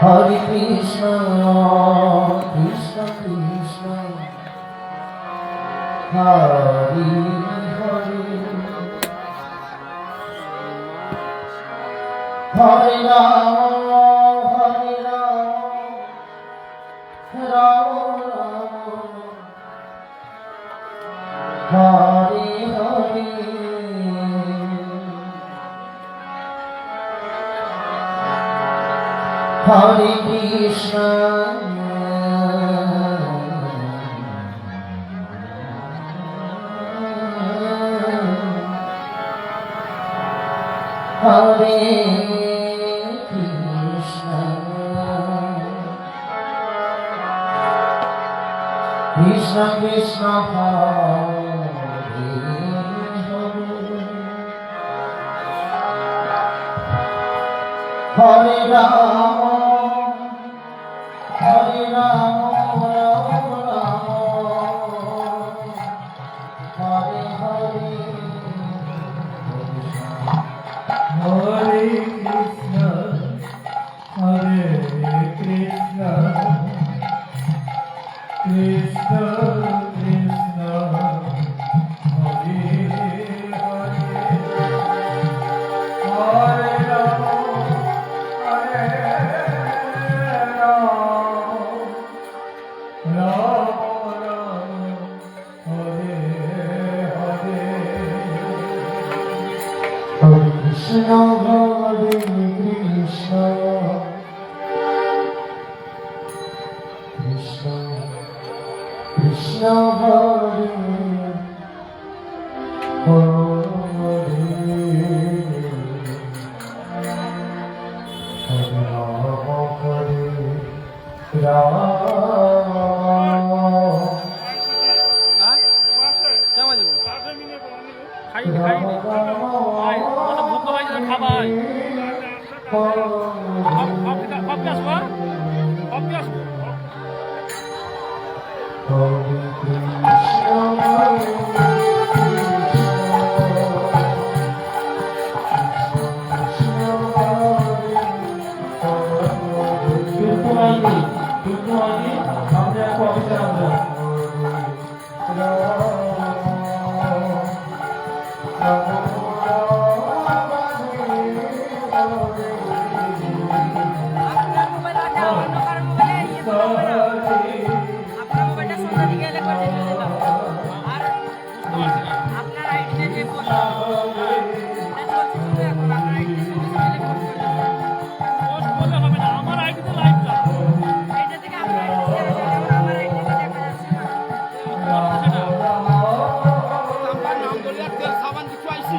Hare Krishna, Krishna Krishna, Hare Hare, Hare Rama, Hare Rama, Rama Rama, Hare Hare. Hare Krishna, Hare Krishna, Krishna Krishna, Hare Hare, Hare Rama, Hare Rama, Rama Rama, Hare Hare, Hare Krishna, Hare Krishna, Krishna Krishna, Hare Hare, Hare Rama, Hare Rama, Rama Rama, Hare Hare, Hare Krishna, Hare Krishna, Krishna Krishna, Hare সাবান কিছু আইছে